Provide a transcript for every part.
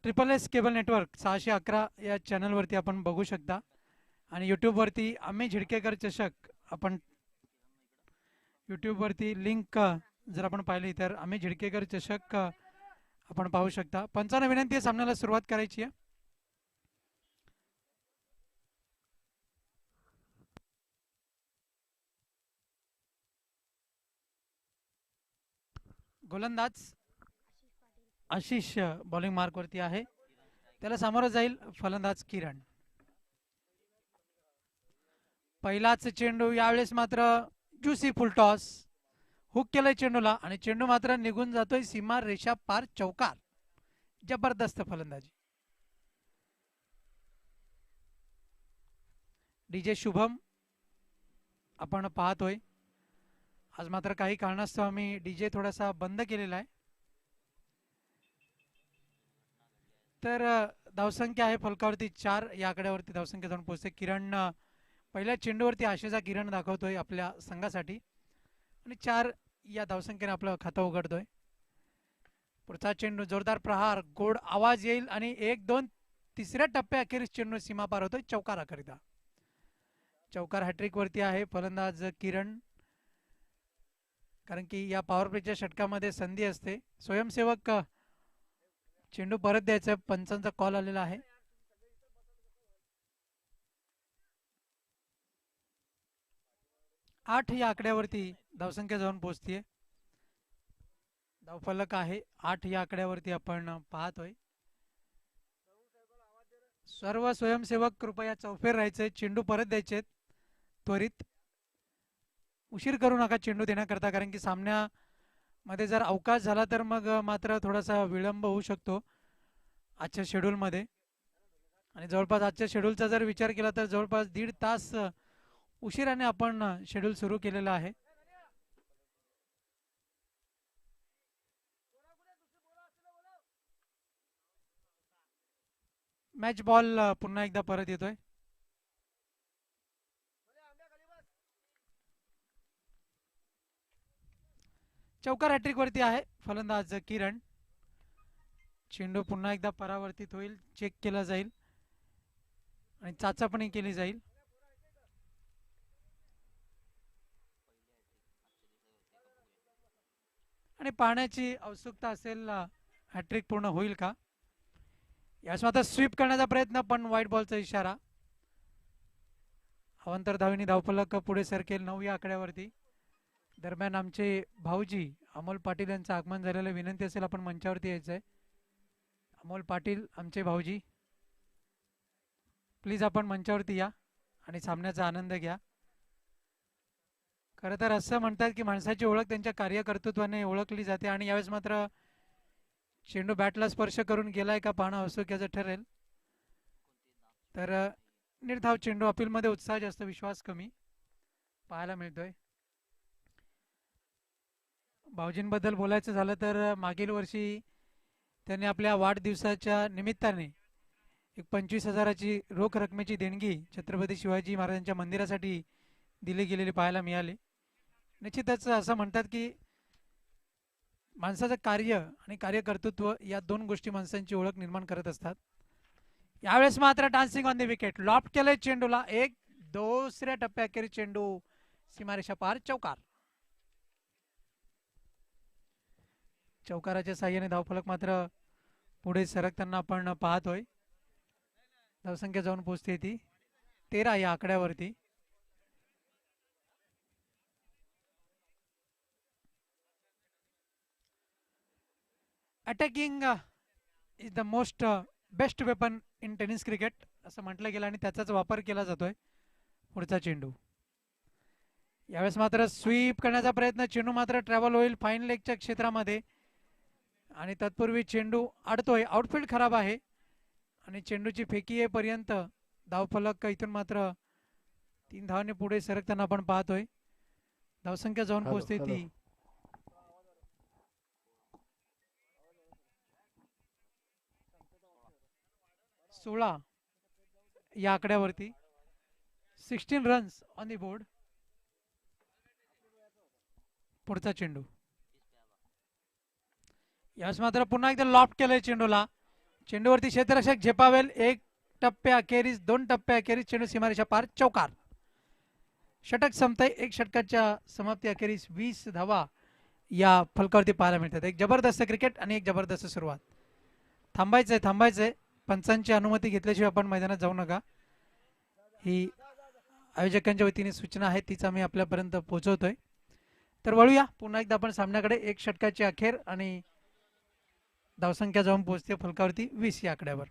SSS cable network 611 या चॅनलवरती आपण बघू शकता आणि यूट्यूबवरती अम्मी झिडकेकर चषक आपण यूट्यूबवरती लिंक जर आपण पाहिली तर अम्मी झिडकेकर चषक आपण पाहू शकता. पंचांना विनंती आहे सामन्याला सुरुवात करायची आहे. गोलंदाज आशिष बॉलिंग मार्कवरती आहे. त्याला सामोरं जाईल फलंदाज किरण. पहिलाच चेंडू यावेळेस मात्र ज्युसी फुलटॉस हुक केलंय चेंडूला आणि चेंडू मात्र निघून जातोय सीमा रेषा पार चौकार. जबरदस्त फलंदाजी. डीजे शुभम आपण पाहतोय. आज मात्र काही कारणास्तव आम्ही डीजे थोडासा बंद केलेला आहे. तर धावसंख्या आहे फलकावरती 4 या आकड्यावरती धावसंख्या जाऊन पोहोचते. किरण पहिल्या चेंडूवरती आशेचा किरण दाखवतोय आपल्या संघासाठी आणि 4 या धावसंख्येने आपलं खातं उघडतोय. पुढचा चेंडू जोरदार प्रहार गोड आवाज येईल आणि 1-2 तिसऱ्या टप्प्याअखेरीस चेंडू सीमा पार होतोय चौकाराकरिता. चौकार हॅट्रिक वरती आहे फलंदाज किरण, कारण की या पॉवर प्लेच्या षटकामध्ये संधी असते. स्वयंसेवक चेंडू परत द्यायचा पंचांचा कॉल आलेला आहे. आठ या आकड्यावरती धावसंख्या जाऊन पोहोचतीये. धावफलक आहे 8 या आकड्यावरती आपण पाहतोय. सर्व स्वयंसेवक कृपया चौफेर राहायचे. चेंडू परत द्यायचे त्वरित. उशीर करू नका चेंडू देण्याकरता, कारण की सामन्यामध्ये जर अवकाश झाला तर मग मात्र थोडासा विलंब होऊ शकतो आजच्या शेड्यूलमध्ये. आणि जवळपास आजच्या शेड्यूलचा जर विचार केला तर जवळपास 1.5 तास उशिराने आपण शेड्यूल सुरू केलेला आहे. मॅच बॉल पुन्हा एकदा परत येतोय. चौकार हॅट्रिक वरती आहे फलंदाज किरण. चेंडू पुन्हा एकदा परावर्तित होईल, चेक केला जाईल आणि चाचपणी केली जाईल. आणि पाहण्याची उत्सुकता असेल हॅट्रिक पूर्ण होईल का. यास मात्र स्वीप करण्याचा प्रयत्न पण व्हाईट बॉलचा इशारा. अवंतर धावनी धावफलक पुढे सरकेल 9 या आकड्यावरती. दरम्यान आमचे भाऊजी अमोल पाटील यांचं आगमन झालेलं. विनंती असेल आपण मंचावरती यायचं आहे. अमोल पाटील आमचे भाऊजी, प्लीज आपण मंचावरती या आणि सामन्याचा आनंद घ्या. खरं तर असं म्हणतात की माणसाची ओळख त्यांच्या कार्यकर्तृत्वाने ओळखली जाते आणि यावेळेस मात्र चेंडू बॅटला स्पर्श करून गेलाय का पाहणं औत्सुक्याचं ठरेल. तर निर्धाव चेंडू. अपीलमध्ये उत्साह जास्त, विश्वास कमी पाहायला मिळतोय. भाऊजींबद्दल बोलायचं झालं तर मागील वर्षी त्यांनी आपल्या वाढदिवसाच्या निमित्ताने एक 25,000ची रोख रकमेची देणगी छत्रपती शिवाजी महाराजांच्या मंदिरासाठी दिली गेलेली पाहायला मिळाली. निश्चितच असं म्हणतात की माणसाचं कार्य आणि कार्यकर्तृत्व या 2 गोष्टी माणसांची ओळख निर्माण करत असतात. यावेळेस मात्र dancing on the wicket, loft केलंय चेंडूला. एक दुसऱ्या टप्प्याखेरीस चेंडू सीमारेषा पार चौकार. चौकाराच्या साह्याने धावफलक मात्र पुढे सरकताना आपण पाहतोय. धावसंख्या जाऊन पोहोचते ती 13 या आकड्यावरती. Attacking is the most best weapon in tennis cricket असं म्हटलं गेलं आणि त्याचाच वापर केला जातोय. पुढचा चेंडू यावेळेस मात्र स्वीप करण्याचा प्रयत्न. चेंडू मात्र ट्रॅव्हल होईल फाईन लेगच्या क्षेत्रामध्ये आणि तत्पूर्वी चेंडू अडतोय. आउटफील्ड खराब आहे आणि चेंडूची फेकी येईपर्यंत धावफलक इथून मात्र 3 धावांनी पुढे सरकताना आपण पाहतोय. धावसंख्या जाऊन पोहोचते ती 16 या आकड्यावरती. 16 रन्स ऑन दी बोर्ड. पुढचा चेंडू यावेळेस मात्र पुन्हा एकदा लॉफ्ट केलंय चेंडूला. चेंडूवरती क्षेत्ररक्षक झेपावेल. एक टप्प्या अखेरीस, 2 टप्प्या अखेरीस चेंडू सीमारेषा पार, चौकार. षटक संपतंय. एक षटकाच्या समाप्ती अखेरीस 20 धावा या फलकावरती पाहायला मिळतात. एक जबरदस्त क्रिकेट आणि एक जबरदस्त सुरुवात. थांबायचंय थांबायचंय, पंचांची अनुमती घेतल्याशिवाय आपण मैदानात जाऊ नका, ही आयोजकांच्या वतीने सूचना आहे, तीच आम्ही आपल्यापर्यंत पोहोचवतोय. तर वळूया पुन्हा एकदा आपण सामन्याकडे. एक षटकाची अखेर आणि धावसंख्या जाऊन पोहोचते फलकावरती 20 या आकड्यावर.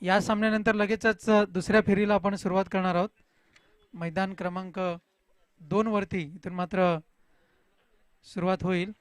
या सामन्यानंतर लगेचच दुसऱ्या फेरीला आपण सुरुवात करणार आहोत. मैदान क्रमांक 2 वरती इथून मात्र सुरुवात होईल.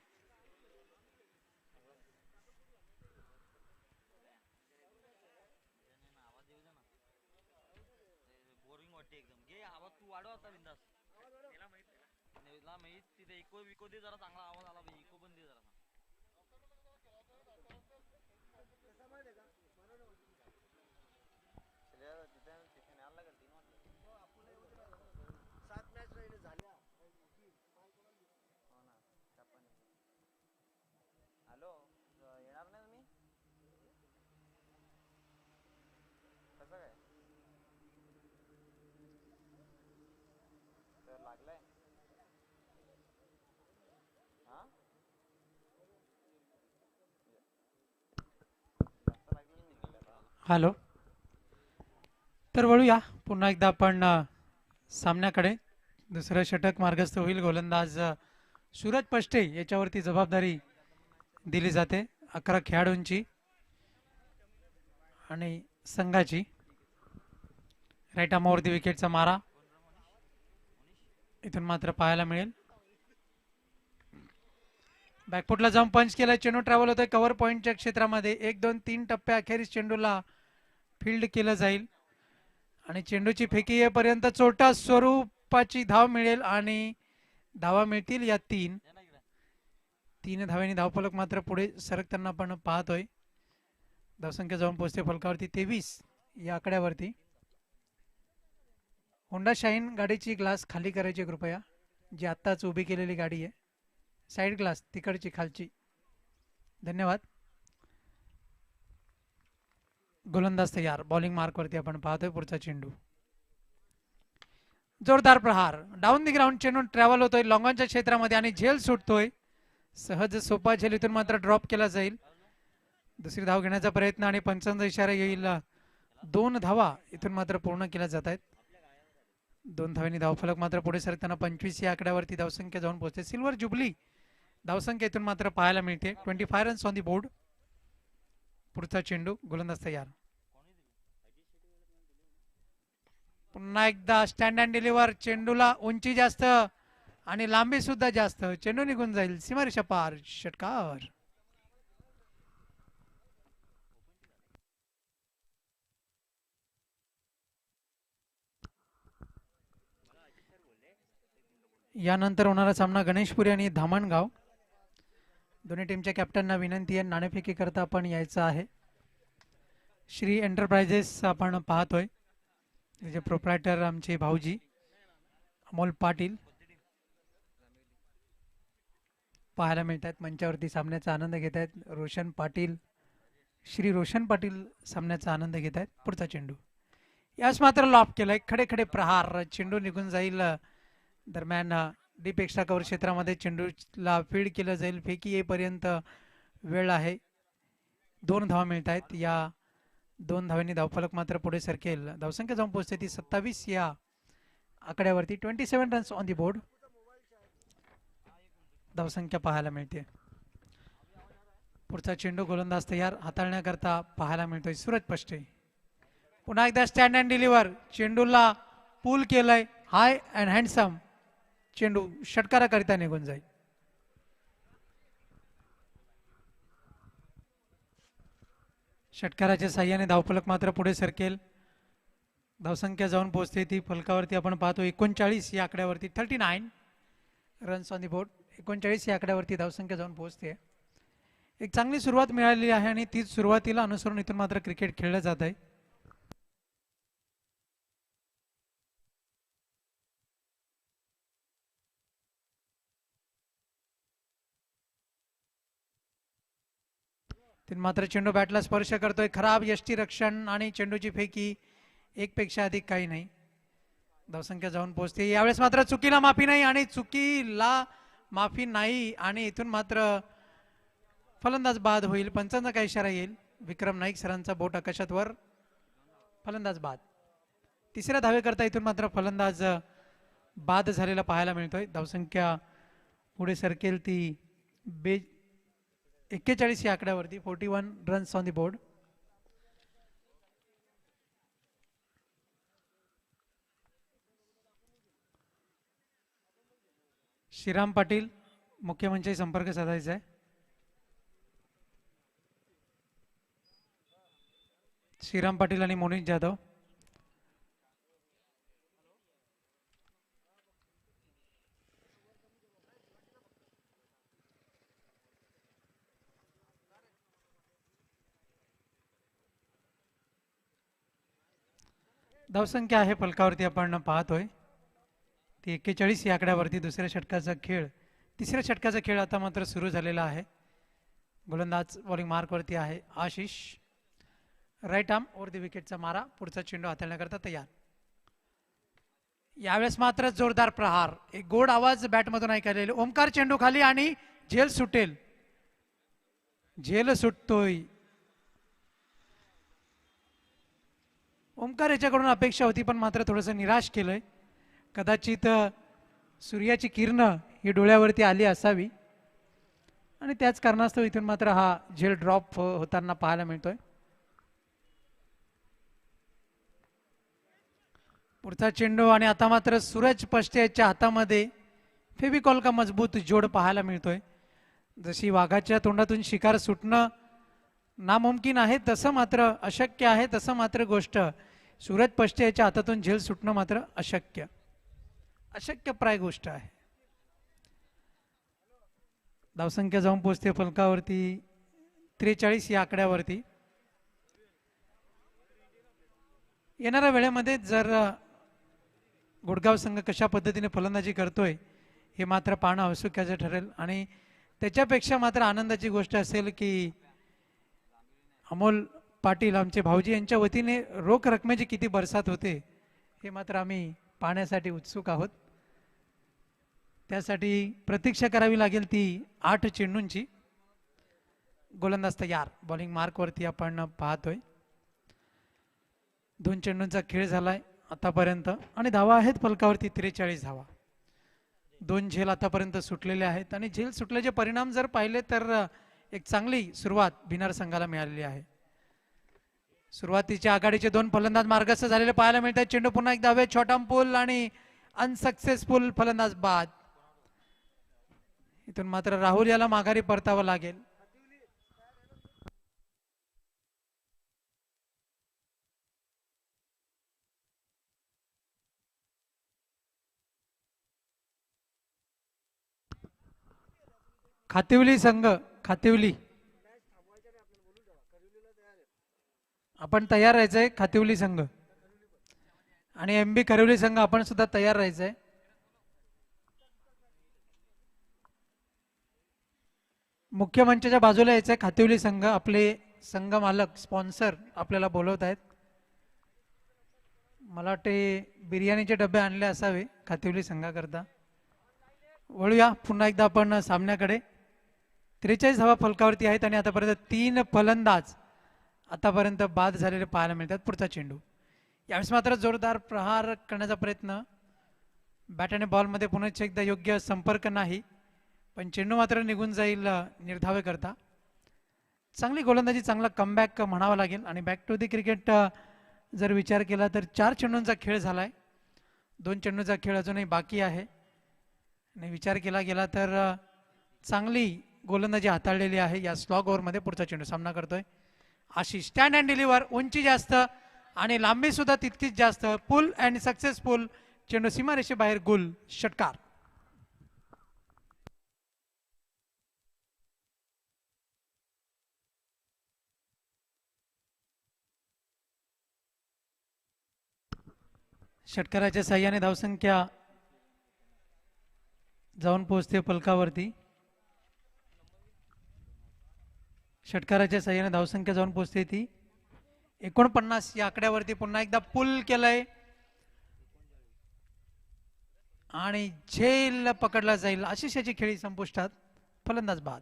हॅलो. तर वळूया पुन्हा एकदा आपण सामन्याकडे. दुसरं षटक मार्गस्थ होईल. गोलंदाज सूरज पष्टे याच्यावरती जबाबदारी दिली जाते. 11 खेळाडूंची आणि संघाची. राईट आर्मावरती विकेटचा मारा इथून मात्र पाहायला मिळेल. बॅकफुटला जाऊन पंच केला. चेंडू ट्रॅव्हल होतोय कव्हर पॉईंटच्या क्षेत्रामध्ये. 1 2 3 टप्प्या अखेरीस चेंडूला फील्ड केलं जाईल आणि चेंडूची फेकी येईपर्यंत चोटा स्वरूपाची धाव मिळेल आणि धावा मिळतील या 3 धावांनी धावफलक मात्र पुढे सरकताना आपण पाहतोय. धावसंख्या जाऊन पोहोचते फलकावरती 23 या आकड्यावरती. होंडा शाईन गाडीची ग्लास खाली करायची कृपया, जी आत्ताच उभी केलेली गाडी आहे. साईड ग्लास तिकडची खालची. धन्यवाद. गोलंदाज तयार. बॉलिंग मार्कवरती आपण पाहतोय. पुढचा चेंडू जोरदार प्रहार. डाऊन दी ग्राउंड चेंडू ट्रॅव्हल होतोय लॉंगॉनच्या क्षेत्रामध्ये आणि झेल सुटतोय. सहज सोपा झेल इथून मात्र ड्रॉप केला जाईल. दुसरी धाव घेण्याचा प्रयत्न आणि पंचांचा इशारा येईल. 2 धावा इथून मात्र पूर्ण केल्या जात आहेत. 2 धावांनी धावफलक मात्र पुढे सरकताना 25 या आकड्यावरती धावसंख्या जाऊन पोहोचते. सिल्वर जुबली धावसंख्या इथून मात्र पाहायला मिळते. 25 रन्स ऑन दी बोर्ड. पुढचा चेंडू. गोलंदाज तयार. पुन्हा एकदा स्टँड अँड डिलिव्हर. चेंडूला उंची जास्त आणि लांबी सुद्धा जास्त. चेंडू निघून जाईल सीमारेषा पार, षटकार. यानंतर होणारा सामना गणेशपुरी आणि धामणगाव. दोन्ही टीमच्या कॅप्टनना विनंती आहे, नाणेफेकी करता आपण यायचं आहे. श्री एंटरप्राइजेस आपण पाहतोय. त्याचे प्रोप्रायटर आमचे भाऊजी अमोल पाटील पाहायला मिळत आहेत. मंचावरती सामन्याचा आनंद घेत आहेत. रोशन पाटील, श्री रोशन पाटील सामन्याचा आनंद घेत आहेत. पुढचा चेंडू यास मात्र लॉप केलाय. खडे खडे प्रहार. चेंडू निघून जाईल. दरम्यान डीप एक्स्ट्रा कव्हर क्षेत्रामध्ये चेंडूला फीड केलं जाईल. फेकी येईपर्यंत वेळ आहे. 2 धावा मिळत आहेत. या 2 धावांनी धावफलक मात्र पुढे सरकेल. धावसंख्या जाऊन पोहोचते ती 27 या आकड्यावरती. 27 रन्स ऑन दी बोर्ड धावसंख्या पाहायला मिळते. पुढचा चेंडू. गोलंदाज तयार हाताळण्याकरता पाहायला मिळतोय सूरज पष्टे. पुन्हा एकदा स्टँड अँड डिलिव्हर. चेंडूला पूल केलंय. हाय अँड हँडसम. चेंडू षटकाराकरिता निघून जाईल. षटकाराच्या साह्याने धावफलक मात्र पुढे सरकेल. धावसंख्या जाऊन पोहोचते ती फलकावरती आपण पाहतो 39 या आकड्यावरती. 39 रन्स ऑन दी बोर्ड. 39 या आकड्यावरती धावसंख्या जाऊन पोहोचते. एक चांगली सुरुवात मिळालेली आहे आणि तीच सुरुवातीला अनुसरून इथून मात्र क्रिकेट खेळलं जात आहे. इथून मात्र चेंडू बॅटला स्पर्श करतोय, खराब यष्टीरक्षण आणि चेंडूची फेकी एक पेक्षा अधिक काही नाही. धावसंख्या जाऊन पोहोचते. यावेळेस मात्र चुकीला माफी नाही आणि चुकीला माफी नाही आणि इथून मात्र फलंदाज बाद होईल. पंचांचा काय इशारा येईल? विक्रम नाईक सरांचा बोट आकाशात वर. फलंदाज बाद. तिसऱ्या धावे करता इथून मात्र फलंदाज बाद झालेला पाहायला मिळतोय. धावसंख्या पुढे सरकेल ती 41 या आकड्यावरती. 41 runs on the board. Shriram Patil मुख्यमंत्री संपर्क साधायचा आहे. श्रीराम पाटील आणि मोनिश जाधव. धावसंख्या आहे फलकावरती आपण पाहतोय ती 41 या आकड्यावरती. दुसऱ्या षटकाचा खेळ, तिसऱ्या षटकाचा खेळ आता मात्र सुरू झालेला आहे. गोलंदाज बॉलिंग मार्कवरती आहे Ashish. Right arm over the विकेटचा मारा. पुढचा चेंडू हाताळण्याकरता तयार. यावेळेस मात्र जोरदार प्रहार. एक गोड आवाज बॅटमधून ऐकायला. ओमकार चेंडू खाली आणि झेल सुटेल. झेल सुटतोय. ओमकार याच्याकडून अपेक्षा होती पण मात्र थोडंसं निराश केलंय. कदाचित सूर्याची किरण ही डोळ्यावरती आली असावी आणि त्याच कारणास्तव इथून मात्र हा झेल ड्रॉप होताना पाहायला मिळतोय. पुढचा चेंडू आणि आता मात्र सूरज पष्टे याच्या हातामध्ये फेविकॉल का मजबूत जोड पाहायला मिळतोय. जशी वाघाच्या तोंडातून शिकार सुटणं नामुमकिन आहे तसं मात्र अशक्य आहे, तसं मात्र गोष्ट सूरज पष्टे याच्या हातातून झेल सुटणं मात्र अशक्यप्राय गोष्ट आहे. धावसंख्या जाऊन पोहोचते फलकावरती 43 या आकड्यावरती. येणाऱ्या वेळेमध्ये जर गुडगाव संघ कशा पद्धतीने फलंदाजी करतोय हे मात्र पाहणं औत्सुक्याचं ठरेल आणि त्याच्यापेक्षा मात्र आनंदाची गोष्ट असेल की अमोल पाटील आमचे भाऊजी यांच्या वतीने रोख रकमेची किती बरसात होते हे मात्र आम्ही पाहण्यासाठी उत्सुक आहोत. त्यासाठी प्रतीक्षा करावी लागेल ती 8 चेंडूंची. गोलंदाज तयार. बॉलिंग मार्कवरती आपण पाहतोय. 2 चेंडूंचा खेळ झालाय आतापर्यंत आणि धावा आहेत फलकावरती 43 धावा. 2 झेल आतापर्यंत सुटलेले आहेत आणि झेल सुटल्याचे परिणाम जर पाहिले तर एक चांगली सुरुवात भिनार संघाला मिळालेली आहे. सुरुवातीच्या आघाडीचे 2 फलंदाज मार्गस्थ झालेले पाहायला मिळतात. चेंडू पुन्हा एकदा हवेत. शॉर्ट आर्म पुल आणि अनसक्सेसफुल. फलंदाज बाद. इथून मात्र राहुल याला माघारी परतावं लागेल. खातिवली संघ, खातिवली आपण तयार राहायचंय. खातिवली संघ आणि MB खरिवली संघ आपण सुद्धा तयार राहायचंय. मुख्य मंचाच्या बाजूला यायचंय. खातिवली संघ आपले संघ मालक स्पॉन्सर आपल्याला बोलवत आहेत. मला वाटते बिर्याणीचे डबे आणले असावे खातिवली संघाकरता. वळूया पुन्हा एकदा आपण सामन्याकडे. 43 धावा फलकावरती आहेत आणि आतापर्यंत 3 फलंदाज आतापर्यंत बाद झालेले पाहायला मिळतात. पुढचा चेंडू. यावेळेस मात्र जोरदार प्रहार करण्याचा प्रयत्न. बॅट आणि बॉलमध्ये पुन्हा एकदा योग्य संपर्क नाही पण चेंडू मात्र निघून जाईल निर्धावे करता. चांगली गोलंदाजी, चांगला कमबॅक म्हणावा लागेल आणि बॅक टू दी क्रिकेट जर विचार केला तर 4 चेंडूंचा खेळ झालाय. 2 चेंडूंचा खेळ अजूनही बाकी आहे आणि विचार केला गेला तर चांगली गोलंदाजी हाताळलेली आहे या स्लॉग ओव्हरमध्ये. पुढचा चेंडू सामना करतोय आशिष. Stand and deliver. उंची जास्त आणि लांबी सुद्धा तितकीच जास्त. पुल अँड सक्सेसफुल. चेंडू सीमारेषेबाहेर. गुल. षटकार. षटकाराच्या साह्याने धावसंख्या जाऊन पोहोचते फलकावरती षटकाराच्या सहाय्याने धावसंख्या जाऊन पोहोचते ती 49 या आकड्यावरती. पुन्हा एकदा पुल केलंय आणि झेल पकडला जाईल. आशिषाची खेळी संपुष्टात. फलंदाज बाद.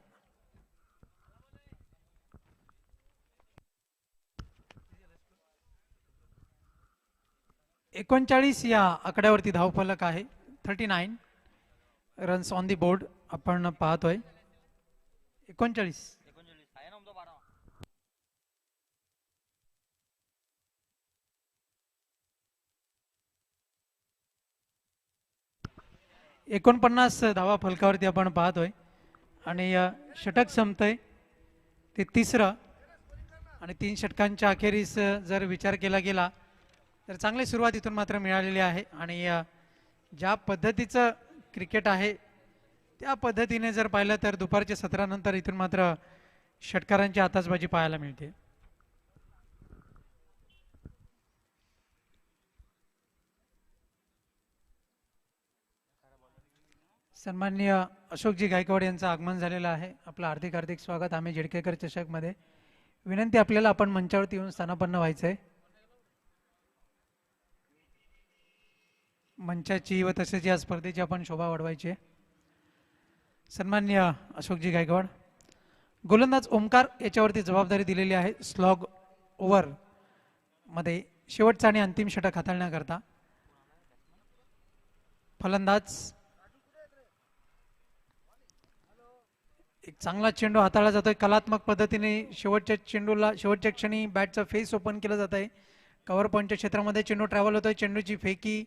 एकोणचाळीस या आकड्यावरती धावफलक आहे. 39 रन्स ऑन दी बोर्ड आपण पाहतोय. 39. 49 धावा फलकावरती आपण पाहतोय आणि षटक संपतंय ते तिसरं. आणि 3 षटकांच्या अखेरीस जर विचार केला गेला तर चांगली सुरुवात इथून मात्र मिळालेली आहे. आणि ज्या पद्धतीचं क्रिकेट आहे त्या पद्धतीने जर पाहिलं तर दुपारच्या सत्रानंतर इथून मात्र षटकारांची आताचबाजी पाहायला मिळते. सन्माननीय अशोकजी गायकवाड यांचं आगमन झालेलं आहे. आपलं हार्दिक हार्दिक स्वागत. आम्ही जेडकेकर चषकमध्ये विनंती आपल्याला आपण मंचावरती येऊन स्थानापन्न व्हायचंय. मंचाची व तसेच या स्पर्धेची आपण शोभा वाढवायची आहे. सन्माननीय अशोकजी गायकवाड. गोलंदाज ओमकार याच्यावरती जबाबदारी दिलेली आहे स्लॉग ओव्हर मध्ये शेवटचा आणि अंतिम षटक हाताळण्याकरता. फलंदाज एक चांगला चेंडू हाताळला जातोय कलात्मक पद्धतीने. शेवटच्या क्षणी बॅटचा फेस ओपन केला जात आहे. कव्हर पॉईंटच्या क्षेत्रामध्ये चेंडू ट्रॅव्हल होतोय. चेंडूची फेकी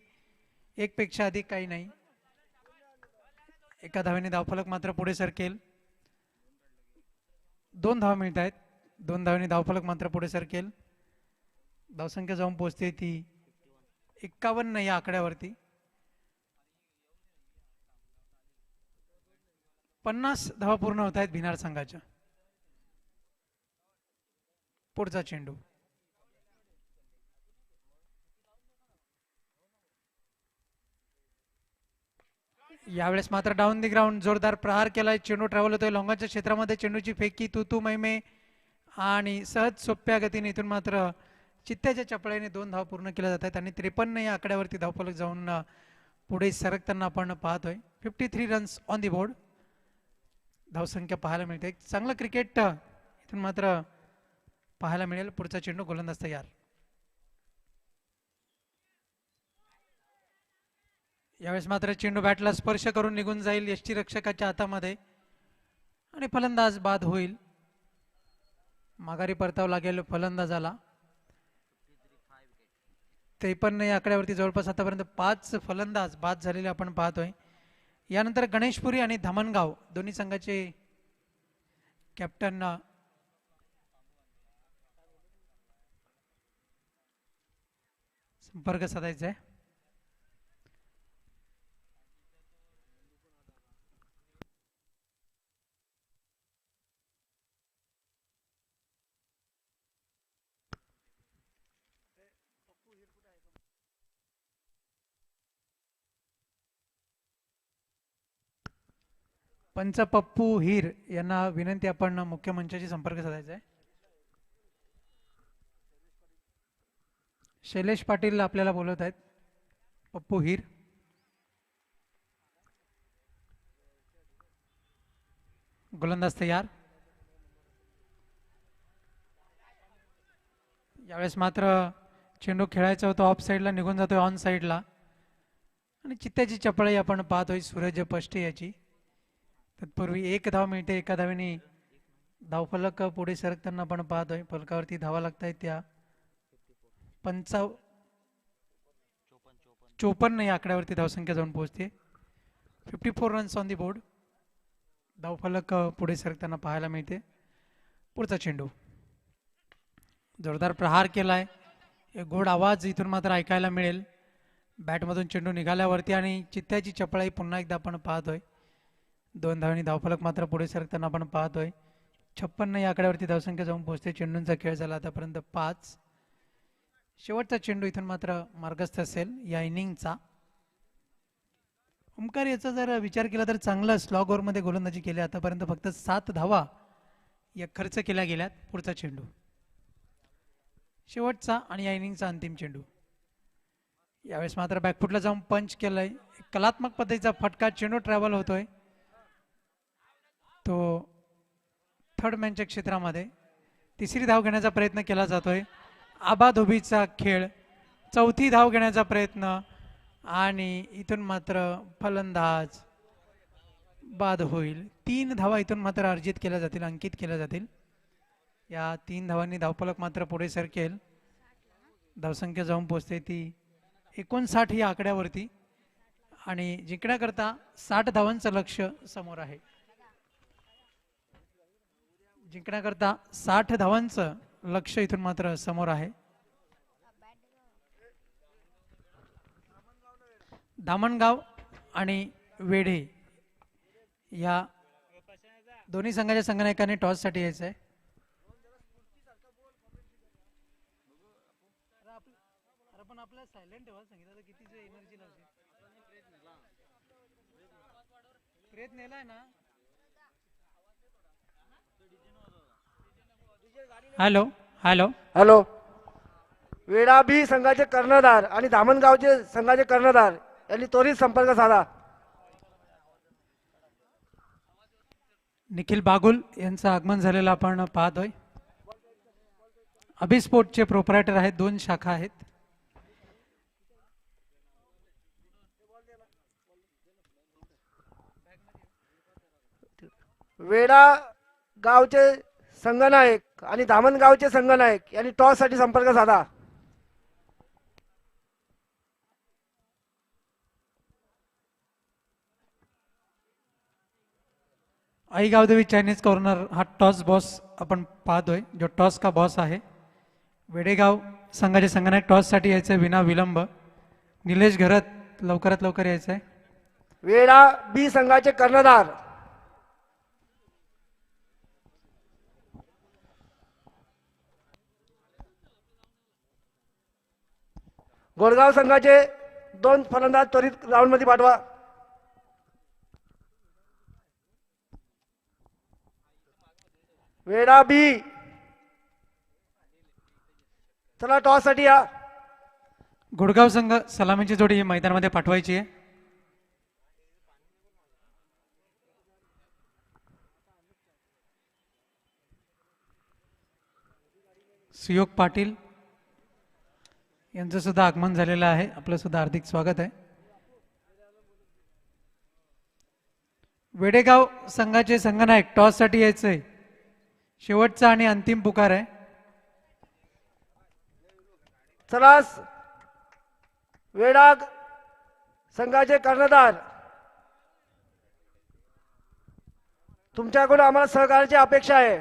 एक पेक्षा अधिक काही नाही. एका धावेने धावफलक मात्र पुढे सरकेल. 2 धावा मिळत आहेत. 2 धावेने धावफलक मात्र पुढे सरकेल. धावसंख्या जाऊन पोहोचते ती 51 या आकड्यावरती. 50 धावा पूर्ण होत आहेत भिनार संघाच्या. पुढचा चेंडू यावेळेस मात्र डाऊन दी ग्राउंड जोरदार प्रहार केलाय. चेंडू ट्रॅव्हल होतोय लॉंगाच्या क्षेत्रामध्ये. चेंडूची फेकी तू मैमे आणि सहज सोप्या गतीने इथून मात्र चित्त्याच्या चपळाईने 2 धावा पूर्ण केल्या जात आहेत. आणि 53 या आकड्यावरती धावफलक जाऊन पुढे सरकताना आपण पाहतोय. 53 रन्स ऑन दी बोर्ड धावसंख्या पाहायला मिळते. चांगलं क्रिकेट इथून मात्र पाहायला मिळेल. पुढचा चेंडू गोलंदाज तयार. यावेळेस मात्र चेंडू बॅटला स्पर्श करून निघून जाईल यष्टीरक्षकाच्या हातामध्ये आणि फलंदाज बाद होईल. माघारी परतावं लागेल फलंदाजाला. 53 या आकड्यावरती जवळपास आतापर्यंत 5 फलंदाज बाद झालेले आपण पाहतोय. यानंतर गणेशपुरी आणि धामणगाव दोन्ही संघाचे कॅप्टन संपर्क साधायचा आहे. पंच पप्पू हीर यांना विनंती आपण मुख्य मंचाशी संपर्क साधायचा आहे. शैलेश पाटील आपल्याला बोलत आहेत. पप्पू हीर. गोलंदाज तयार. यावेळेस मात्र चेंडू खेळायचा होता ऑफ साईडला निघून जातोय ऑन साईडला आणि चित्त्याची चपळाई आपण पाहतोय सूरज पष्टे याची. तत्पूर्वी 1 धाव मिळते. एका धावेने धावफलक पुढे सरकताना आपण पाहतोय. फलकावरती धावा लागतायत त्या 54 या आकड्यावरती धावसंख्या जाऊन पोहोचते. 54 रन्स ऑन दी बोर्ड धावफलक पुढे सरकताना पाहायला मिळते. पुढचा चेंडू जोरदार प्रहार केलाय. एक गोड आवाज इथून मात्र ऐकायला मिळेल बॅटमधून चेंडू निघाल्यावरती आणि चित्त्याची चपळाई पुन्हा एकदा आपण पाहतोय. 2 धावांनी धावफलक मात्र पुढे सरकताना आपण पाहतोय. 56 या आकड्यावरती धावसंख्या जाऊन पोहोचते. चेंडूंचा खेळ झाला आतापर्यंत 5. शेवटचा चेंडू इथून मात्र मार्गस्थ असेल या इनिंगचा. ओमकार याचा जर विचार केला तर चांगला स्लॉग ओव्हरमध्ये गोलंदाजी केली. आतापर्यंत फक्त 7 धावा एक खर्च केल्या गेल्यात. पुढचा चेंडू शेवटचा आणि या इनिंगचा अंतिम चेंडू. यावेळेस मात्र बॅकफुटला जाऊन पंच केलंय. कलात्मक पद्धतीचा फटका चेंडू ट्रॅव्हल होतोय तो थर्ड मॅनच्या क्षेत्रामध्ये. तिसरी धाव घेण्याचा प्रयत्न केला जातोय. आबाधोबीचा खेळ. चौथी धाव घेण्याचा प्रयत्न आणि इथून मात्र फलंदाज बाद होईल. 3 धावा इथून मात्र अर्जित केल्या जातील, अंकित केल्या जातील. या 3 धावांनी धावफलक मात्र पुढे सरकेल. धावसंख्या जाऊन पोहोचते ती 59 या आकड्यावरती आणि जिंकण्याकरता 60 धावांचं लक्ष समोर आहे. जिंकण्याकरता 60 धावांचं लक्ष इथून मात्र समोर आहे. धामणगाव आणि वेढे या दोन्ही संघाच्या संघनायकांनी टॉससाठी यायचं आहे. आपण आपल्याला सायलेंट ठेवायला सांगितलं किती एनर्जी लागते. प्रयत्न नेलाय ना. Hello hello hello. वेढा बी संघाचे कर्णधार आणि धामणगावचे संघाचे कर्णधार यांनी त्वरित संपर्क साधा. निखिल बागुल यांचं आगमन झालेलं आपण पाहतोय. अभिस्पोर्टचे प्रोप्रायटर आहेत. 2 शाखा आहेत. वेढा गावचे संघनायक आणि धामणगावचे संघनायक यांनी टॉस साठी संपर्क साधा. आई गावदेवी चायनीज कॉर्नर हा टॉस बॉस आपण पाहतोय, जो टॉस का बॉस आहे. वेडेगाव संघाचे संघनायक टॉससाठी यायचं विना विलंब. निलेश घरत लवकरात लवकर यायचं आहे. वेढा बी संघाचे कर्णधार गोडगाव संघाचे 2 फलंदाज त्वरित राऊंड मध्ये पाठवा. वेढा बी चला टॉस साठी या. गुडगाव संघ सलामीची जोडी मैदानामध्ये पाठवायची आहे. सुयोग पाटील यांचं सुद्धा आगमन झालेलं आहे. आपलं सुद्धा हार्दिक स्वागत आहे. वेडेगाव संघाचे संघनायक टॉस साठी यायचंय. शेवटचा आणि अंतिम पुकार आहे. चला वेढा संघाचे कर्णधार, तुमच्याकडून आम्हाला सहकार्याची अपेक्षा आहे.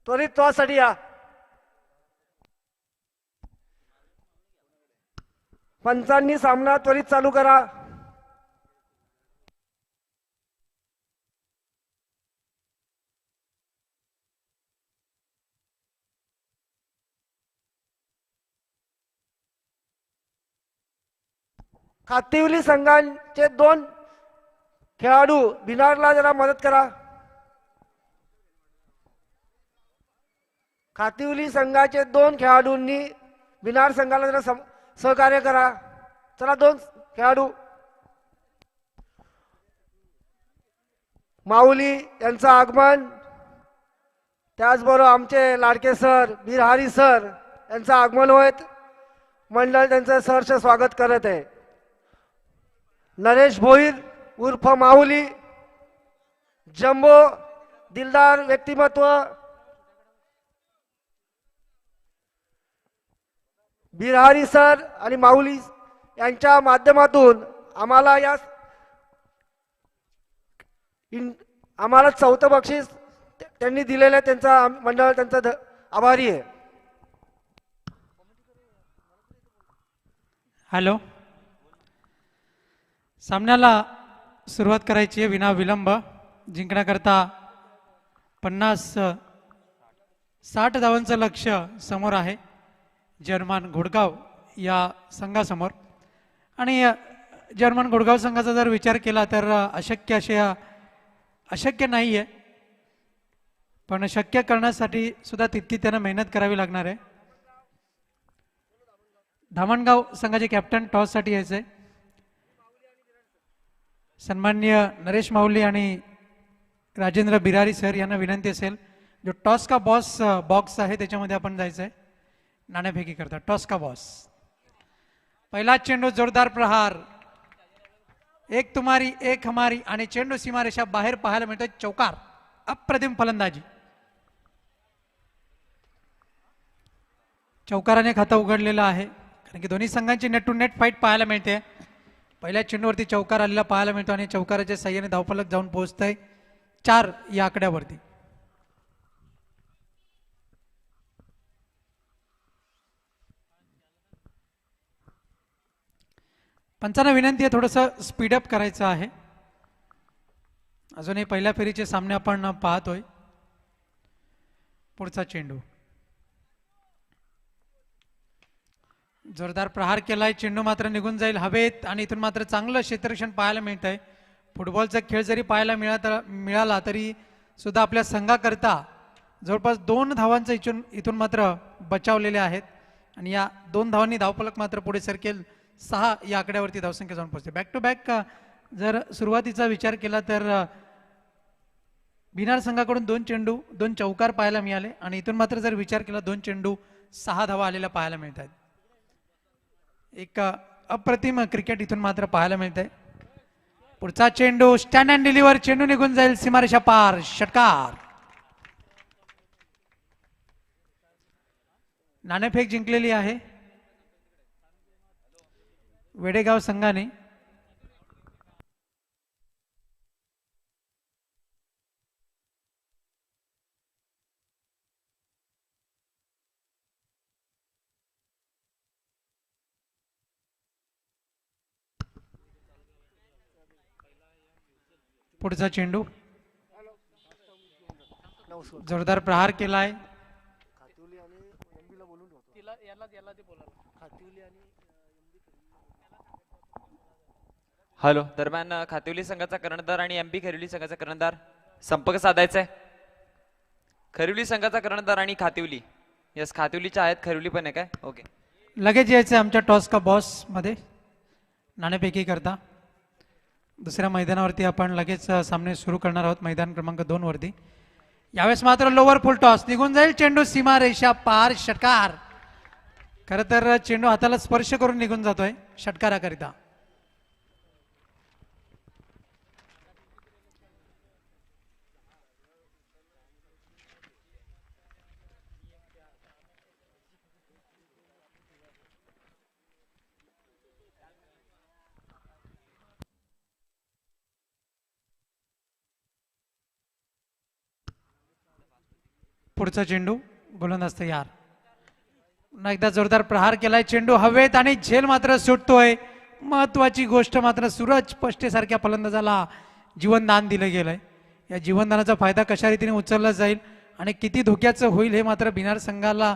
त्वरित टॉस साठी या. पंचांनी सामना त्वरित चालू करा. कातिवली संघाचे 2 खेळाडू बिनारला जरा मदत करा. कातिवली संघाचे 2 खेळाडूंनी बिनार संघाला जरा सहकार्य करा. चला 2 खेळाडू. माऊली यांचं आगमन, त्याचबरोबर आमचे लाडके सर बिरहारी सर यांचं आगमन होत. मंडळ त्यांचं सहर्ष स्वागत करत आहे. नरेश भोईर उर्फ माऊली, जम्बो दिलदार व्यक्तिमत्व, बिरहारी सर आणि माऊली यांच्या माध्यमातून आम्हाला आम्हाला 4थं बक्षीस त्यांनी दिलेलं, त्यांचा मंडळ त्यांचा आभारी आहे. हॅलो. सामन्याला सुरुवात करायची आहे विना विलंब. जिंकण्याकरता 50-60 धावांचं लक्ष समोर आहे जर्मन घोडगाव या संघासमोर. आणि जर्मन घोडगाव संघाचा जर विचार केला तर अशक्य नाही आहे. पण शक्य करण्यासाठी सुद्धा तितकी त्यांना मेहनत करावी लागणार आहे. धामणगाव संघाचे कॅप्टन टॉस साठी यायचे. सन्माननीय नरेश माऊली आणि राजेंद्र बिरारी सर यांना विनंती असेल, जो टॉस का बॉक्स आहे त्याच्यामध्ये आपण जायचं आहे नाणेफेकी करता. टॉस का बॉस, पहिला चेंडू, जोरदार प्रहार, एक तुम्हारी एक हमारी, आणि चेंडू सीमारेषा बाहेर पाहायला मिळतोय. चौकार, अप्रतिम फलंदाजी. चौकाराने खातं उघडलेलं आहे, कारण की दोन्ही संघांची नेट टू नेट फाईट पाहायला मिळते. पहिल्या चेंडूवरती चौकार आलेला पाहायला मिळतो आणि चौकाराच्या साह्याने धावफलक जाऊन पोहोचतंय 4 या आकड्यावरती. पंचांना विनंती आहे, थोडंसं स्पीडअप करायचं आहे. अजूनही पहिल्या फेरीचे सामने आपण पाहतोय. पुढचा चेंडू, जोरदार प्रहार केलाय, चेंडू मात्र निघून जाईल हवेत आणि इथून मात्र चांगलं क्षेत्ररक्षण पाहायला मिळत आहे. फुटबॉलचा खेळ जरी पाहायला मिळाला तरी सुद्धा आपल्या संघाकरता जवळपास 2 धावांचं इथून मात्र बचावलेले आहेत आणि या 2 धावांनी धावफलक मात्र पुढे सरकेल 6 या आकड्यावरती धावसंख्या जाऊन पोहोचते. बॅक टू बॅक जर सुरुवातीचा विचार केला तर बिनार संघाकडून 2 चेंडू 2 चौकार पाहायला मिळाले आणि इथून मात्र जर विचार केला 2 चेंडू 6 धावा आलेल्या पाहायला मिळत आहेत. एक अप्रतिम क्रिकेट इथून मात्र पाहायला मिळतंय. पुढचा चेंडू, स्टँड अँड डिलिव्हर, चेंडू निघून जाईल सीमारेषा पार, षटकार. नाणेफेक जिंकलेली आहे वेडेगाव संघाने. पुढचा चेंडू, जोरदार प्रहार केलाय. हॅलो, दरम्यान खातिवली संघाचा कर्णधार आणि एमपी खरिवली संघाचा कर्णधार संपर्क साधायचा आहे. खरिवली संघाचा कर्णधार आणि खातिवली, यस खातिवलीच्या आहेत, खरिवली पण आहे काय? ओके, लगेच यायचं आमच्या टॉस का बॉस मध्ये नाणेफेकी करता. दुसऱ्या मैदानावरती आपण लगेच सामने सुरू करणार आहोत, मैदान क्रमांक 2 वरती. यावेळेस मात्र लोवर फुल टॉस, निघून जाईल चेंडू सीमारेषा पार, षटकार. खरं तर चेंडू हाताला स्पर्श करून निघून जातोय षटकाराकरिता. पुढचा चेंडू, गोलंदाज तयार. पुन्हा एकदा जोरदार प्रहार केलाय, चेंडू हवेत आणि झेल मात्र सुटतोय. महत्वाची गोष्ट मात्र सूरज पष्टे सारख्या फलंदाजाला जीवनदान दिलं गेलंय. या जीवनदानाचा फायदा कशा रीतीने उचलला जाईल आणि किती धोक्याचं होईल हे मात्र बिनार संघाला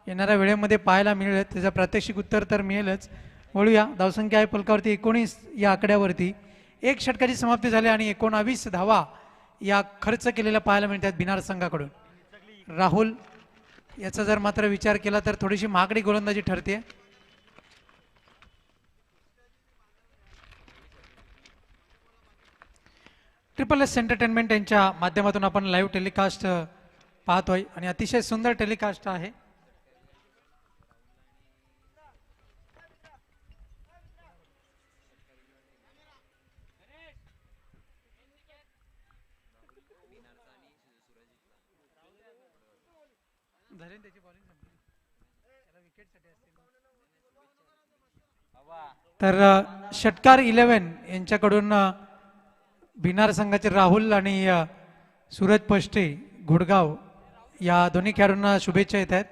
येणाऱ्या वेळेमध्ये पाहायला मिळेल. त्याचं प्रात्यक्षिक उत्तर तर मिळेलच. वळूया, धावसंख्या आहे फलकावरती 19 या आकड्यावरती. 1 षटकाची समाप्ती झाली आणि 19 धावा या खर्च केलेल्या पाहायला मिळतात बिनार संघाकडून. राहुल याचा जर मात्र विचार केला तर थोडीशी महागडी गोलंदाजी ठरते. ट्रिपल एस एंटरटेनमेंट यांच्या माध्यमातून आपण लाईव्ह टेलिकास्ट पाहतोय आणि अतिशय सुंदर टेलिकास्ट आहे. तर षटकार 11 यांच्याकडून बिनार संघाचे राहुल आणि सूरज पष्टे घोडगाव या दोन्ही खेळाडूंना शुभेच्छा येत आहेत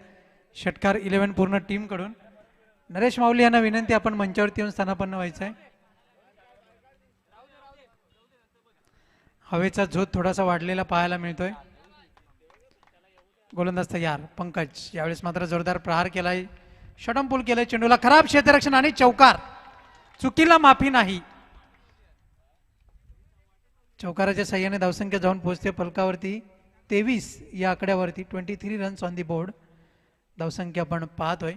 षटकार 11 पूर्ण टीम कडून. नरेश माऊली यांना विनंती, आपण मंचावरती येऊन स्थानापन्न व्हायचं आहे. हवेचा झोत थोडासा वाढलेला पाहायला मिळतोय. गोलंदाज तयार पंकज, यावेळेस मात्र जोरदार प्रहार केलाय, षटमपूल केलाय, चेंडूला खराब क्षेत्ररक्षण आणि चौकार. चुकीला माफी नाही. चौकाराच्या साह्याने धावसंख्या जाऊन पोहोचते फलकावरती 23 या आकड्यावरती 23 रन्स ऑन दी बोर्ड धावसंख्या आपण पाहतोय.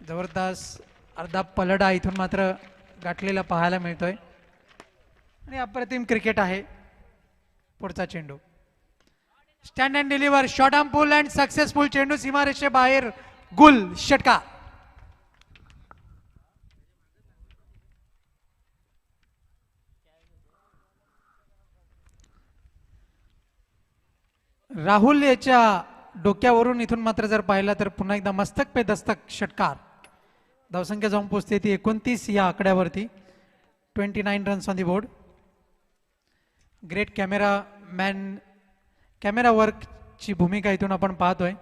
जबरदस्त अर्धा पलडा इथून मात्र गाठलेला पाहायला मिळतोय आणि अप्रतिम क्रिकेट आहे. पुढचा चेंडू stand and deliver short arm pull and successful चेंडू सीमारेषे बाहेर गुल षटकार. राहुल याच्या डोक्यावरून इथून मात्र जर पाहिला तर पुन्हा एकदा मस्तक पे दस्तक षटकार. धावसंख्या जाऊन पोहोचते ती 29 या आकड्यावरती 29 runs on the board. Great camera वर्कची भूमिका इथून आपण पाहतोय.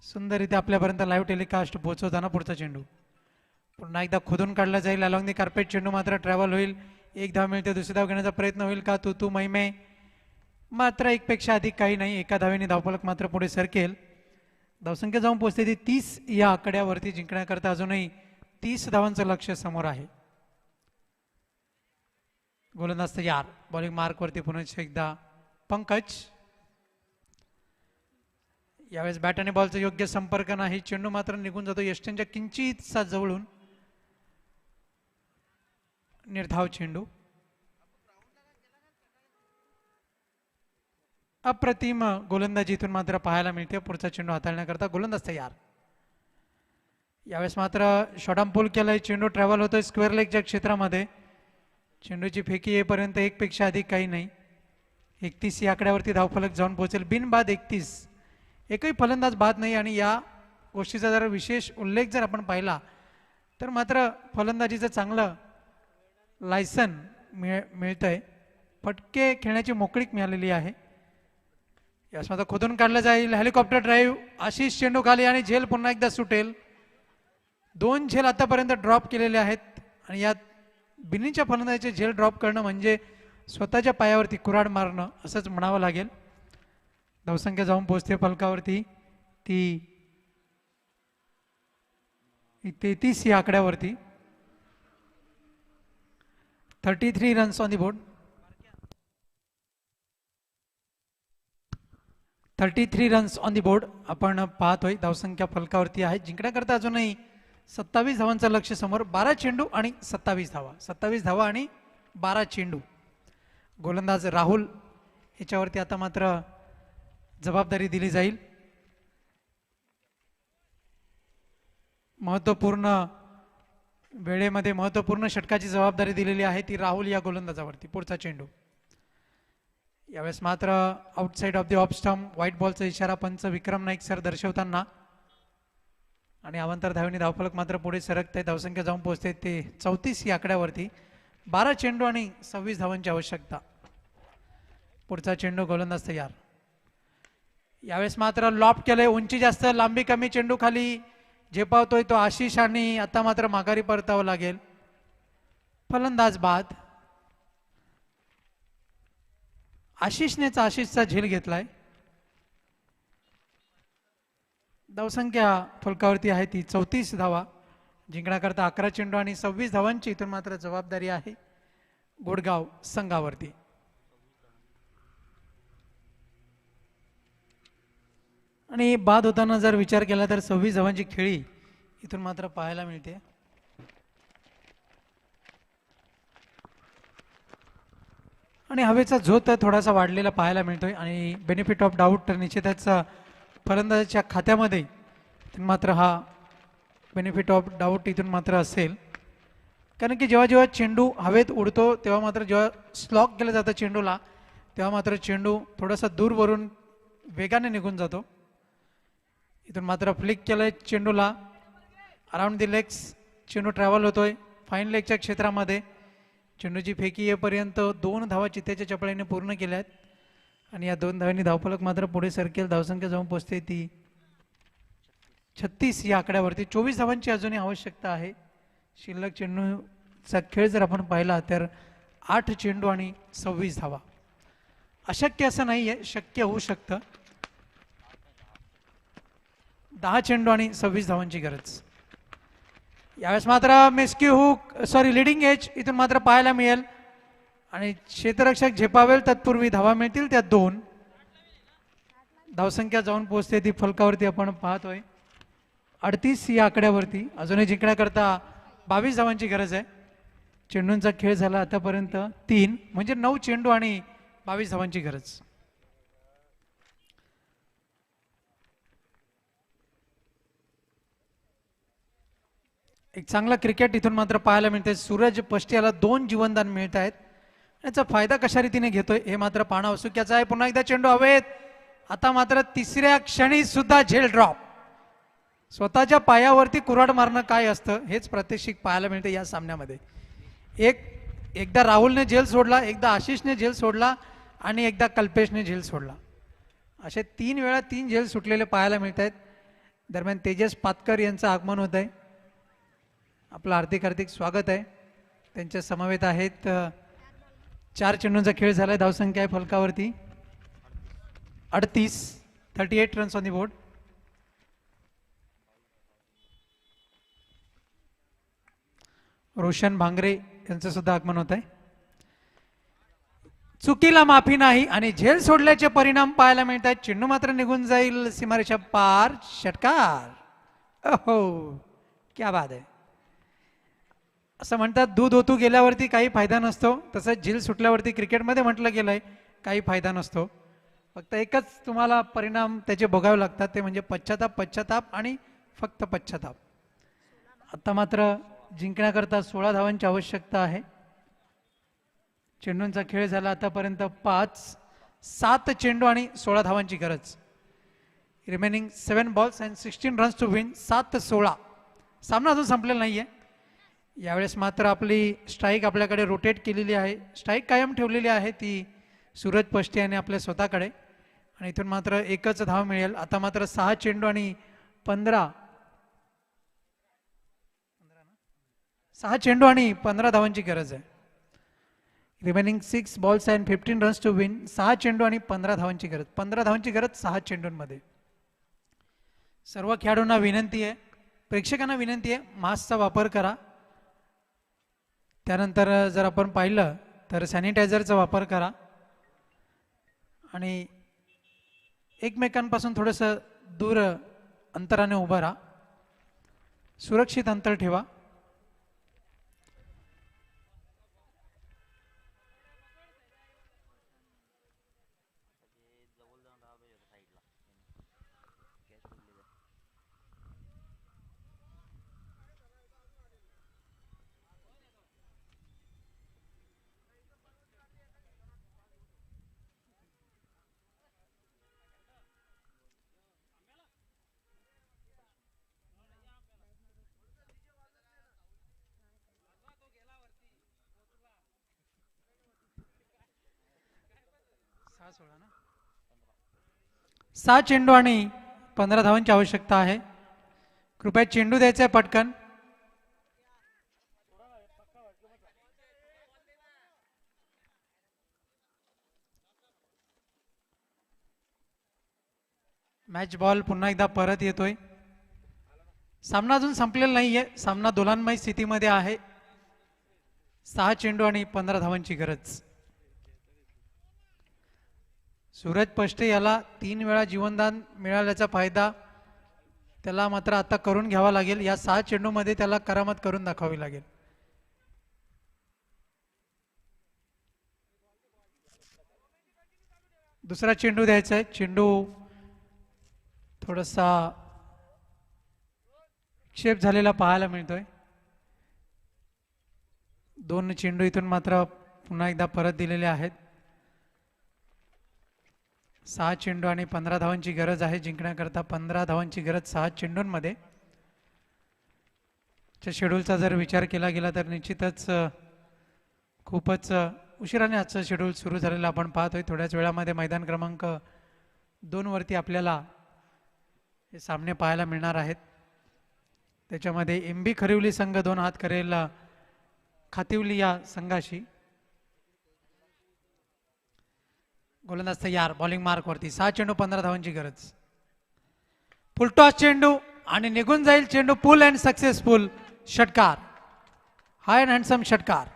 सुंदररीत्या आपल्यापर्यंत लाईव्ह टेलिकास्ट पोहोचवताना पुढचा चेंडू पुन्हा एकदा खोदून काढला जाईल. अलॉंग दी कार्पेट चेंडू मात्र ट्रॅव्हल होईल. एक धाव मिळते. दुसरी धाव घेण्याचा प्रयत्न होईल का? तू मैमे मात्र एकपेक्षा अधिक काही नाही. एका धावेने धावफलक मात्र पुढे सरकेल. धावसंख्या जाऊन पोहोचते ती 30 या आकड्यावरती. जिंकण्याकरता अजूनही 30 धावांचं लक्ष समोर आहे. गोलंदाज तयार. बॉलिंग मार्कवरती पुन्हा एकदा पंकज. यावेळेस बॅट आणि बॉलचा योग्य संपर्क नाही. चेंडू मात्र निघून जातो यष्टींच्या किंचितसा जवळून. निर्धाव चेंडू. अप्रतिम गोलंदाजी इथून मात्र पाहायला मिळते. पुढचा चेंडू हाताळण्याकरता गोलंदाज तयार. यावेळेस मात्र शॉर्ट आर्म पुल केलाय. चेंडू ट्रॅव्हल होतोय स्क्वेअर लेगच्या क्षेत्रामध्ये. चेंडूची फेकी येईपर्यंत एकपेक्षा अधिक काही नाही. 31 या आकड्यावरती धावफलक जाऊन पोहोचेल. बिनबाद 31. एकही फलंदाज बाद नाही. आणि या गोष्टीचा जर विशेष उल्लेख जर आपण पाहिला तर मात्र फलंदाजीचं चांगलं लायसन मिळतंय. फटके खेळण्याची मोकळीक मिळालेली आहे. यास मात्र खोदून काढलं जाईल. Helicopter drive. आशिष चेंडू खाली आणि झेल पुन्हा एकदा सुटेल. 2 झेल आतापर्यंत ड्रॉप केलेले आहेत आणि यात बिनीच्या फलंदाजीचे झेल ड्रॉप करणं म्हणजे स्वतःच्या पायावरती कुऱ्हाड मारणं असंच म्हणावं लागेल. धावसंख्या जाऊन पोहोचते फलकावरती ती 33 या आकड्यावरती 33 runs on the board. 33 runs on the board आपण पाहतोय. धावसंख्या फलकावरती आहे. जिंकण्याकरता अजूनही 27 धावांचं लक्ष समोर. 12 चेंडू आणि 27 धावा. 27 धावा आणि 12 चेंडू. गोलंदाज राहुल याच्यावरती आता मात्र जबाबदारी दिली जाईल. महत्वपूर्ण वेळेमध्ये महत्वपूर्ण षटकाची जबाबदारी दिलेली आहे ती राहुल या गोलंदाजावरती. पुढचा चेंडू. यावेळेस मात्र outside off the off stump. White बॉलचा इशारा पंच विक्रम नाईक सर दर्शवताना आणि अवांतर धावेने धावफलक मात्र पुढे सरकते. धावसंख्या जाऊन पोहोचते ते 34 या आकड्यावरती. 12 चेंडू आणि 26 धावांची आवश्यकता. पुढचा चेंडू गोलंदाज तयार. यावेळेस मात्र लॉफ्ट केलंय. उंची जास्त लांबी कमी. चेंडू खाली झेपावतोय तो आशिष आणि आता मात्र माघारी परतावं लागेल. फलंदाज बाद. आशिषचा झेल घेतलाय. धावसंख्या फलकावरती आहे ती 34 धावा. जिंकण्याकरता 11 चेंडू आणि 26 धावांची इथून मात्र जबाबदारी आहे गोडगाव संघावरती. आणि बाद होताना जर विचार केला तर 26 धावांची खेळी इथून मात्र पाहायला मिळते. आणि हवेचा झोत थोडासा वाढलेला पाहायला मिळतोय आणि बेनिफिट ऑफ डाऊट निश्चितच फलंदाजाच्या खात्यामध्ये मात्र हा बेनिफिट ऑफ डाऊट इथून मात्र असेल. कारण की जेव्हा जेव्हा चेंडू हवेत उडतो तेव्हा मात्र जेव्हा स्लॉक केलं जातं चेंडूला तेव्हा मात्र चेंडू थोडासा दूरवरून वेगाने निघून जातो. इथून मात्र फ्लिक केलंय चेंडूला. अराउंड दी लेग्स चेंडू ट्रॅव्हल होतोय फाईन लेगच्या क्षेत्रामध्ये. चेंडूची फेकी येईपर्यंत 2 धावा चित्त्याच्या चपळीने पूर्ण केल्या आहेत आणि या 2 धावांनी धावफलक मात्र पुढे सरकेल. धावसंख्या जाऊन पोहोचते ती 36 या आकड्यावरती. 24 धावांची अजूनही आवश्यकता आहे. शिल्लक चेंडूचा खेळ जर आपण पाहिला तर 8 चेंडू आणि 26 धावा. अशक्य असं नाहीये, शक्य होऊ शकतं. 10 चेंडू आणि 26 धावांची गरज. यावेळेस मात्र मिस्की हुक लिडिंग एज इथून मात्र पाहायला मिळेल आणि क्षेत्ररक्षक झेपावेल तत्पूर्वी धावा मिळतील त्या 2. धावसंख्या जाऊन पोहोचते ती फलकावरती आपण पाहतोय 38 या आकड्यावरती. अजूनही जिंकण्याकरता 22 धावांची गरज आहे. चेंडूंचा खेळ झाला आतापर्यंत 3 म्हणजे 9 चेंडू आणि 22 धावांची गरज. एक चांगला क्रिकेट इथून मात्र पाहायला मिळते. सूरज पष्टे याला 2 जीवनदान मिळत आहेत. याचा फायदा कशा रीतीने घेतोय हे मात्र पाहणं औत्सुक्याचं आहे. पुन्हा एकदा चेंडू हवेत. आता मात्र तिसऱ्या क्षणी सुद्धा झेल ड्रॉप. स्वतःच्या पायावरती कुऱ्हाड मारणं काय असतं हेच प्रात्यक्षिक पाहायला मिळते या सामन्यामध्ये. एकदा राहुलने झेल सोडला, एकदा आशिषने झेल सोडला आणि एकदा कल्पेशने झेल सोडला. असे 3 वेळा 3 झेल सुटलेले पाहायला मिळत आहेत. दरम्यान तेजस पातकर यांचं आगमन होत आहे. आपलं हार्दिक स्वागत आहे. त्यांच्या समवेत आहेत 4 चेंडूंचा खेळ झालाय. धावसंख्या आहे फलकावरती 38 runs on the board. Roshan Bhangre यांचं सुद्धा आगमन होत आहे. चुकीला माफी नाही आणि झेल सोडल्याचे परिणाम पाहायला मिळत आहेत. चेंडू मात्र निघून जाईल सीमारेषा पार. षटकार. ओहो क्या बात आहे. असं म्हणतात दूध ओतू गेल्यावरती काही फायदा नसतो, तसंच झेल सुटल्यावरती क्रिकेटमध्ये म्हटलं गेलंय काही फायदा नसतो. फक्त एकच तुम्हाला परिणाम त्याचे भोगावे लागतात ते म्हणजे पश्चाताप आणि फक्त पश्चाताप. आता मात्र जिंकण्याकरता 16 धावांची आवश्यकता आहे. चेंडूंचा खेळ झाला आतापर्यंत 7 चेंडू आणि 16 धावांची गरज. Remaining 7 balls and 16 runs to win. 7-16. सामना अजून संपलेला नाहीये. यावेळेस मात्र आपली स्ट्राईक आपल्याकडे रोटेट केलेली आहे. स्ट्राईक कायम ठेवलेली आहे ती सूरज पष्टे यांनी आपल्या स्वतःकडे आणि इथून मात्र एकच धाव मिळेल. आता मात्र 6 चेंडू आणि 15 धावांची गरज आहे. Remaining 6 balls and 15 runs to win. 6 चेंडू आणि 15 धावांची गरज. 15 धावांची गरज 6 चेंडूंमध्ये. सर्व खेळाडूंना विनंती आहे, प्रेक्षकांना विनंती आहे, मास्कचा वापर करा. त्यानंतर जर आपण पाहिलं तर सॅनिटायझरचा वापर करा आणि एकमेकांपासून थोडंसं दूर अंतराने उभं राहा. सुरक्षित अंतर ठेवा. सहा चेंडू आणि 15 धावांची आवश्यकता आहे. कृपया चेंडू द्यायचा आहे पटकन. मॅच बॉल पुन्हा एकदा परत येतोय. सामना अजून संपलेला नाहीये. सामना दोलान्मय स्थितीमध्ये आहे. 6 चेंडू आणि 15 धावांची गरज. सूरज पष्टे याला 3 वेळा जीवनदान मिळाल्याचा फायदा त्याला मात्र आता करून घ्यावा लागेल. या 6 चेंडूमध्ये त्याला करामत करून दाखवावी लागेल. दुसरा चेंडू द्यायचा आहे. चेंडू थोडासा क्षेप झालेला पाहायला मिळतोय. 2 चेंडू इथून मात्र पुन्हा एकदा परत दिलेले आहेत. 6 चेंडू आणि 15 धावांची गरज आहे जिंकण्याकरता. 15 धावांची गरज 6 चेंडूंमध्ये. शेड्यूलचा जर विचार केला गेला तर निश्चितच खूपच उशिराने आजचं शेड्यूल सुरू झालेलं आपण पाहतोय. थोड्याच वेळामध्ये मैदान क्रमांक 2 वरती आपल्याला हे सामने पाहायला मिळणार आहेत. त्याच्यामध्ये एमबी खरिवली संघ 2 हात करेल खातिवली या संघाशी. गोलंदाज तयार. बॉलिंग मार्क वरती. 6 चेंडू 15 धावांची गरज. फुलटॉस चेंडू आणि निघून जाईल चेंडू. पुल अँड सक्सेसफुल. षटकार. हाय अँड हँडसम षटकार.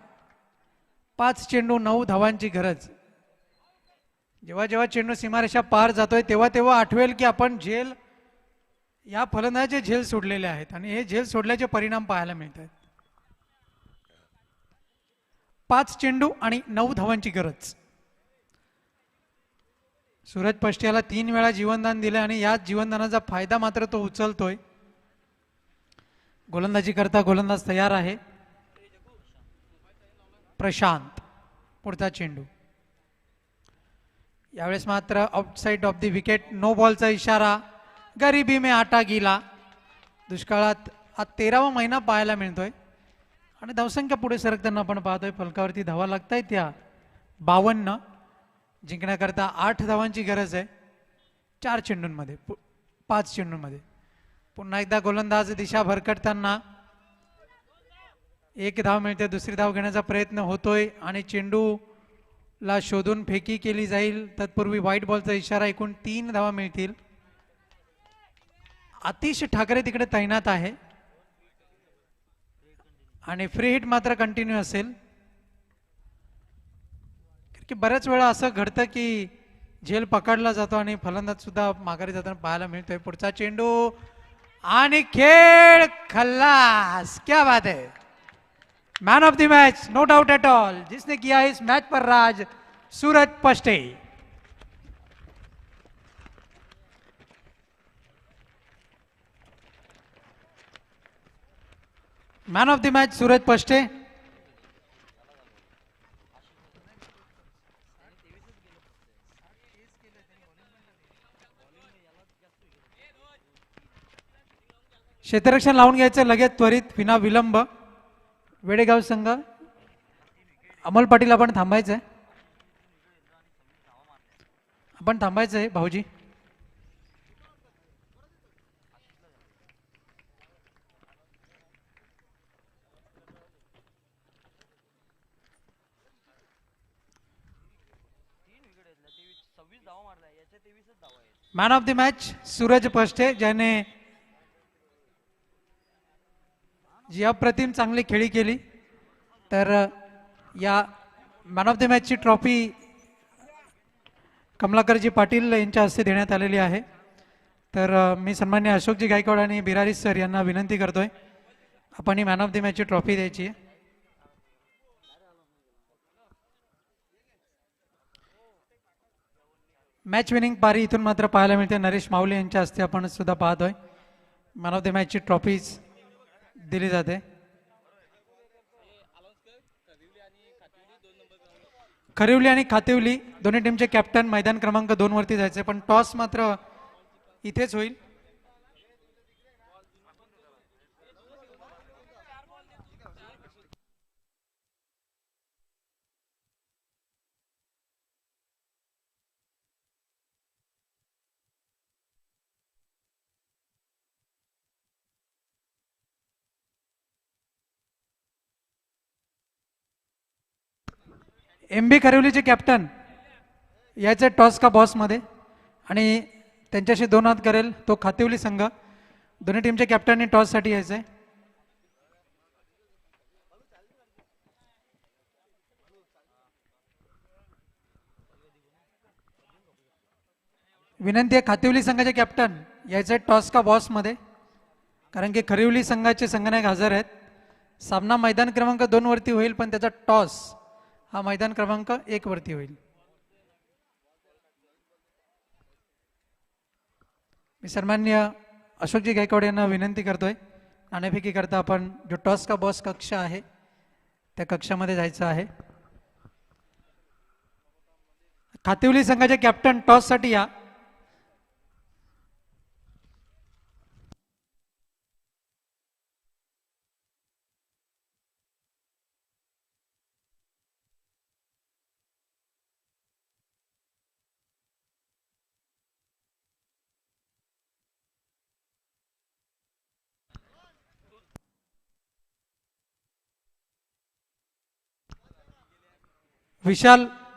5 चेंडू 9 धावांची गरज. जेव्हा जेव्हा चेंडू सीमारेषा पार जातोय तेव्हा तेव्हा आठवेल की आपण झेल या फलंदाजाचे झेल सोडलेले आहेत आणि हे झेल सोडल्याचे परिणाम पाहायला मिळत आहेत. 5 चेंडू आणि 9 धावांची गरज. सूरज पष्ट याला 3 वेळा जीवनदान दिले आणि या जीवनदानाचा फायदा मात्र तो उचलतोय. गोलंदाजी करता गोलंदाज तयार आहे. प्रशांत पुढचा चेंडू. यावेळेस मात्र outside off the wicket. No बॉलचा इशारा. गरिबी में आटा गिला. दुष्काळात हा 13वा महिना पाहायला मिळतोय आणि धावसंख्या पुढे सरकताना आपण पाहतोय. फलकावरती धावा लागतायत त्या 52. जिंकण्याकरता 8 धावांची गरज आहे 4 चेंडूंमध्ये 5 चेंडूंमध्ये. पुन्हा एकदा गोलंदाज दिशा भरकटताना 1 धाव मिळते. दुसरी धाव घेण्याचा प्रयत्न होतोय आणि चेंडूला शोधून फेकी केली जाईल. तत्पूर्वी व्हाईट बॉलचा इशारा. एकूण 3 धावा मिळतील. आतिश ठाकरे तिकडे तैनात आहे आणि फ्री हिट मात्र कंटिन्यू असेल की बऱ्याच वेळा असं घडतं की झेल पकडला जातो आणि फलंदाज सुद्धा माघारी जाताना पाहायला मिळतोय. पुढचा चेंडू आणि खेळ खल्लास. क्या बात है. Man of the match no doubt at all. जिसने किया इस मैच पर राज, Suraj Pashte. Man of the match Suraj Pashte. क्षेत्ररक्षण लावून घ्यायचं लगेच त्वरित विना विलंब. वेडेगाव संघ. अमोल पाटील आपण थांबायचंय. आपण थांबायचंय भाऊजी. Man of the match Suraj Pashte ज्याने जी अप्रतिम चांगली खेळी केली. तर या मॅन ऑफ द मॅचची ट्रॉफी कमलाकरजी पाटील यांच्या हस्ते देण्यात आलेली आहे. तर मी सन्मान्य अशोकजी गायकवाड आणि बिरारी सर यांना विनंती करतोय आपण ही मॅन ऑफ द मॅचची ट्रॉफी द्यायची आहे. मॅच विनिंग पारी इथून मात्र पाहायला मिळते. नरेश माऊली यांच्या हस्ते आपण सुद्धा पाहतोय मॅन ऑफ द मॅचची ट्रॉफीज दिली जाते. खरिवली आणि खातिवली दोन्ही टीमचे कॅप्टन मैदान क्रमांक 2 वरती जायचे पण टॉस मात्र इथेच होईल. MB खरिवलीचे कॅप्टन याचे टॉस का बॉस मध्ये आणि त्यांच्याशी 2 हात करेल तो खातिवली संघ. दोन्ही टीमचे कॅप्टनने टॉस साठी यायचंय. विनंती आहे खातिवली संघाचे कॅप्टन यायचे टॉस का बॉस मध्ये कारण की खरिवली संघाचे संघनायक हजर आहेत. सामना मैदान क्रमांक 2 वरती होईल पण त्याचा टॉस हा मैदान क्रमांक 1 वरती होईल. मी सन्मान्य अशोकजी गायकवाड यांना विनंती करतोय नाणेफेकी करता आपण जो टॉस का बॉस कक्ष आहे त्या कक्षामध्ये जायचं आहे. खातिवली संघाचे कॅप्टन टॉस साठी या. विशाल